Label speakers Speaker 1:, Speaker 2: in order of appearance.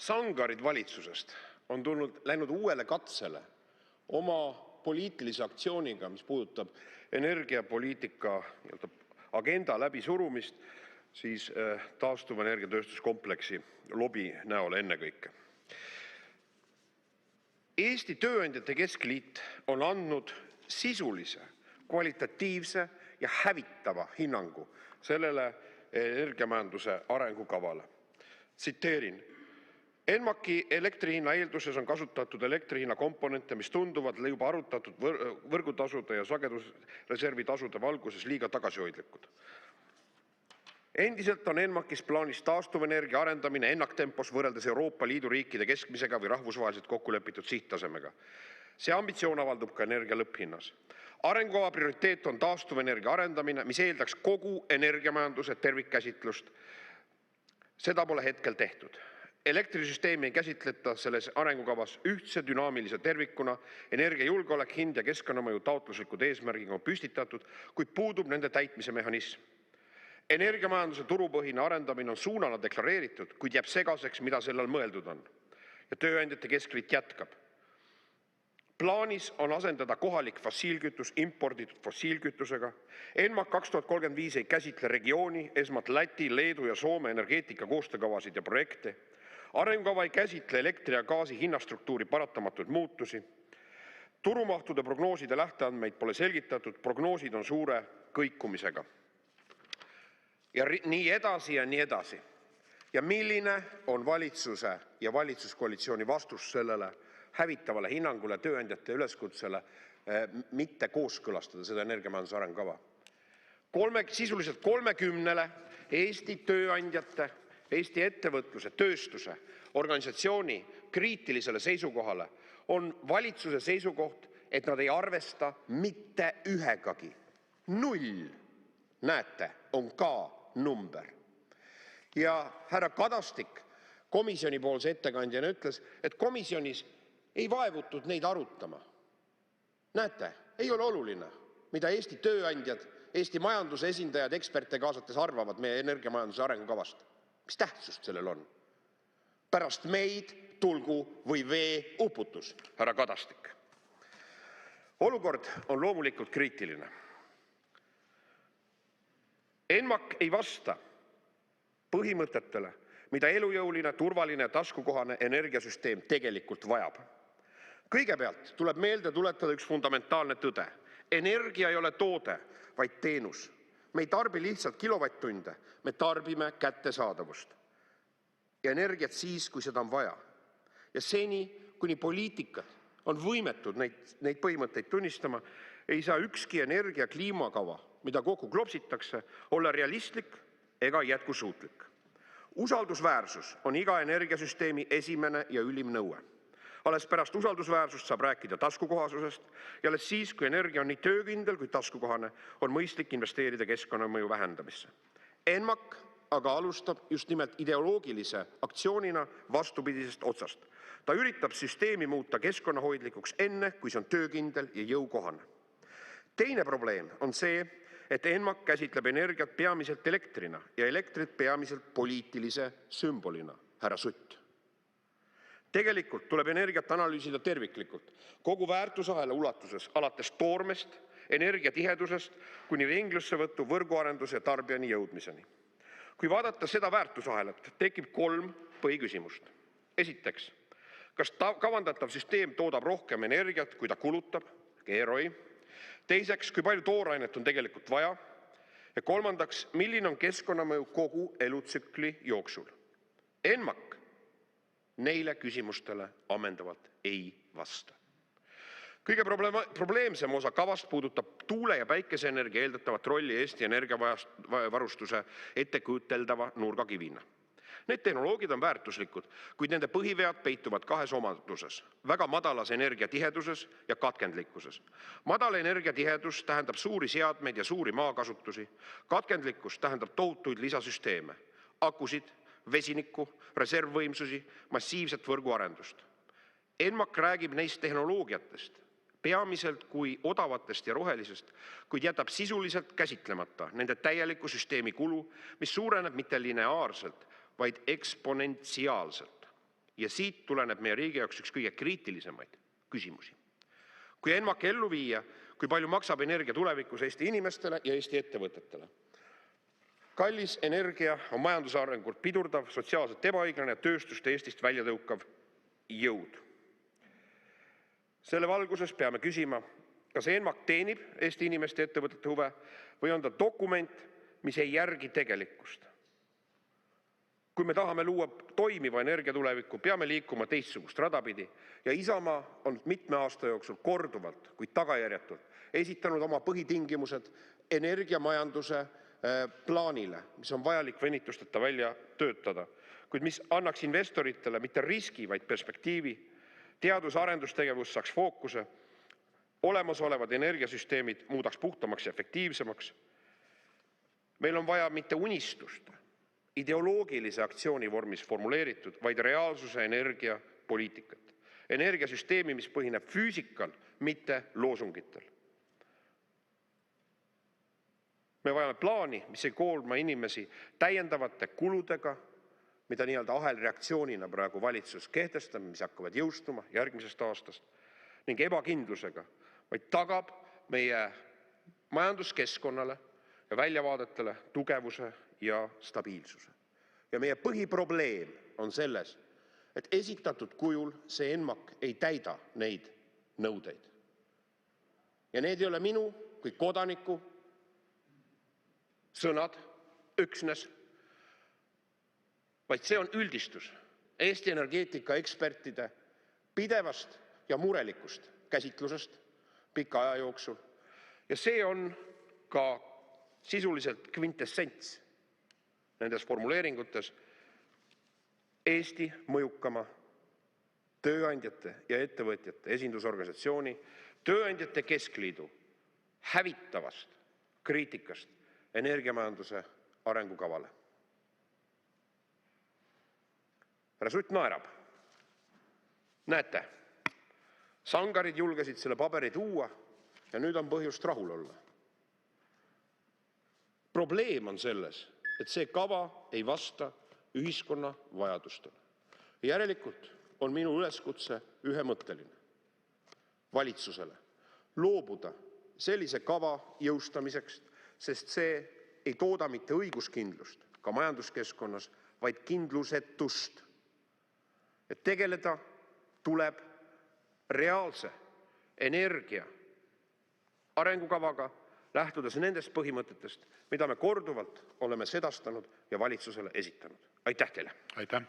Speaker 1: Sangarid valitsusest on läinud uuele katsele oma poliitilise aktsiooniga, mis puudutab energiapoliitika agenda läbisurumist, siis taastuvenergiatööstuskompleksi lobi näol ennekõike. Eesti Tööandjate Keskliit on andnud sisulise, kvalitatiivse ja hävitava hinnangu sellele energiamajanduse arengukavale. Tsiteerin: ENMAK-i elektrihinna eelduses on kasutatud elektrihinna komponente, mis tunduvad juba arutatud võrgutasude ja sagedusreservi tasude valguses liiga tagasihoidlikud. Endiselt on ENMAK-is plaanis taastuvenergia arendamine ennaktempos võrreldes Euroopa Liidu riikide keskmisega või rahvusvaheliselt kokkulepitud sihttasemega. See ambitsioon avaldub ka energia lõpphinnas. Arengukava prioriteet on taastuvenergia arendamine, mis eeldaks kogu energiamajanduse tervikkäsitlust. Seda pole hetkel tehtud. Elektrisüsteemi ei käsitleta selles arengukavas ühtse dünaamilise tervikuna, energiajulgeolek, hind ja keskkonnamõju taotluslikud eesmärgid on püstitatud, kuid puudub nende täitmise mehhanism. Energiamajanduse turupõhine arendamine on suunana deklareeritud, kuid jääb segaseks, mida sellel mõeldud on. Ja Tööandjate Keskliit jätkab. Plaanis on asendada kohalik fossiilkütus imporditud fossiilkütusega. ENMAK 2035 ei käsitle regiooni, esmalt Läti, Leedu ja Soome energeetika koostöökavasid ja projekte. Arengukava ei käsitle elektri ja gaasi hinnastruktuuri paratamatuid muutusi. Turumahtude prognooside lähteandmeid pole selgitatud, prognoosid on suure kõikumisega. Ja nii edasi ja nii edasi. Ja milline on valitsuse ja valitsuskoalitsiooni vastus sellele hävitavale hinnangule, tööandjate üleskutsele mitte kooskõlastada seda energiamajanduse arengukava? Sisuliselt 30 Eesti tööandjate, Eesti ettevõtluse, tööstuse, organisatsiooni kriitilisele seisukohale on valitsuse seisukoht, et nad ei arvesta mitte ühegagi. 0, näete, on ka number. Ja härra Kadastik komisjoni poolse ettekandjana ütles, et komisjonis ei vaevutud neid arutama. Näete, ei ole oluline, mida Eesti tööandjad, Eesti majanduse esindajad, eksperte kaasates arvavad meie energiamajanduse arengukavast. Mis tähtsust sellel on? Pärast meid tulgu või vee uputus, härra Kadastik. Olukord on loomulikult kriitiline. ENMAK ei vasta põhimõtetele, mida elujõuline, turvaline ja taskukohane energiasüsteem tegelikult vajab. Kõigepealt tuleb meelde tuletada üks fundamentaalne tõde. Energia ei ole toode, vaid teenus. Me ei tarbi lihtsalt kilovatt-tunde, me tarbime kättesaadavust. Ja energiat siis, kui seda on vaja. Ja seni, kuni poliitikud on võimetud neid põhimõtteid tunnistama, ei saa ükski energia kliimakava, mida kokku klopsitakse, olla realistlik ega jätkusuutlik. Usaldusväärsus on iga energiasüsteemi esimene ja ülim nõue. Alles pärast usaldusväärsust saab rääkida taskukohasusest ja alles siis, kui energia on nii töökindel kui taskukohane, on mõistlik investeerida keskkonnamõju vähendamisse. ENMAK aga alustab just nimelt ideoloogilise aktsioonina vastupidisest otsast. Ta üritab süsteemi muuta keskkonnahoidlikuks enne, kui see on töökindel ja jõukohane. Teine probleem on see, et ENMAK käsitleb energiat peamiselt elektrina ja elektrit peamiselt poliitilise sümbolina, härra Sutt. Tegelikult tuleb energiat analüüsida terviklikult, kogu väärtusahela ulatuses, alates toormest, energiatihedusest kuni ringlussevõtu, võrguarenduse ja tarbijani jõudmiseni. Kui vaadata seda väärtusahelat, tekib 3 põhiküsimust. Esiteks, kas kavandatav süsteem toodab rohkem energiat, kui ta kulutab? Keeroi. Teiseks, kui palju toorainet on tegelikult vaja? Ja kolmandaks, milline on keskkonnamõju kogu elutsükli jooksul? ENMAK neile küsimustele ammendavalt ei vasta. Kõige probleemsem osa kavast puudutab tuule- ja päikeseenergia eeldatavat rolli Eesti energiavarustuse ettekujuteldava nurgakivina. Need tehnoloogid on väärtuslikud, kuid nende põhivead peituvad 2 omaduses: väga madalas energiatiheduses ja katkendlikkuses. Madal energiatihedus tähendab suuri seadmeid ja suuri maakasutusi. Katkendlikkus tähendab tohutuid lisasüsteeme, akusid, vesinikku, reservvõimsusi, massiivset võrguarendust. ENMAK räägib neist tehnoloogiatest peamiselt kui odavatest ja rohelisest, kuid jätab sisuliselt käsitlemata nende täieliku süsteemi kulu, mis suureneb mitte lineaarselt, vaid eksponentsiaalselt. Ja siit tuleneb meie riigi jaoks üks kõige kriitilisemaid küsimusi. Kui ENMAK ellu viia, kui palju maksab energia tulevikus Eesti inimestele ja Eesti ettevõtetele? Kallis energia on majanduse arengut pidurdav, sotsiaalselt ebaõiglane ja tööstust Eestist välja tõukav jõud. Selle valguses peame küsima, kas ENMAK teenib Eesti inimeste ja ettevõtete huve või on ta dokument, mis ei järgi tegelikkust. Kui me tahame luua toimiva energiatulevikku, peame liikuma teistsugust radapidi ja Isamaa on mitme aasta jooksul korduvalt, kuid tagajärjetult esitanud oma põhitingimused energiamajanduse plaanile, mis on vajalik venitusteta välja töötada, kuid mis annaks investoritele mitte riski, vaid perspektiivi, teadus- ja arendustegevus saaks fookuse, olemasolevad energiasüsteemid muudaks puhtamaks ja efektiivsemaks. Meil on vaja mitte unistust, ideoloogilise aktsiooni vormis formuleeritud, vaid reaalsuse energiapoliitikat. Energiasüsteemi, mis põhineb füüsikal, mitte loosungitel. Me vajame plaani, mis ei koorma inimesi täiendavate kuludega, mida nii-öelda ahelreaktsioonina praegu valitsus kehtestab, mis hakkavad jõustuma järgmisest aastast, ning ebakindlusega, vaid tagab meie majanduskeskkonnale ja väljavaadetele tugevuse ja stabiilsuse. Ja meie põhiprobleem on selles, et esitatud kujul see ENMAK ei täida neid nõudeid. Ja need ei ole minu kui kodaniku sõnad üksnes, vaid see on üldistus Eesti energeetika ekspertide pidevast ja murelikust käsitlusest pika aja jooksul. Ja see on ka sisuliselt kvintessents nendes formuleeringutes Eesti mõjukama tööandjate ja ettevõtjate esindusorganisatsiooni, Tööandjate Keskliidu hävitavast kriitikast energiamajanduse arengukavale. Härra Sutt naerab. Näete, sangarid julgesid selle paberi tuua ja nüüd on põhjust rahul olla. Probleem on selles, et see kava ei vasta ühiskonna vajadustele. Järelikult on minu üleskutse ühemõtteline valitsusele loobuda sellise kava jõustamiseks, sest see ei tooda mitte õiguskindlust ka majanduskeskkonnas, vaid kindlusetust. Et tegeleda tuleb reaalse energia arengukavaga, lähtudes nendest põhimõtetest, mida me korduvalt oleme sedastanud ja valitsusele esitanud. Aitäh teile!
Speaker 2: Aitäh!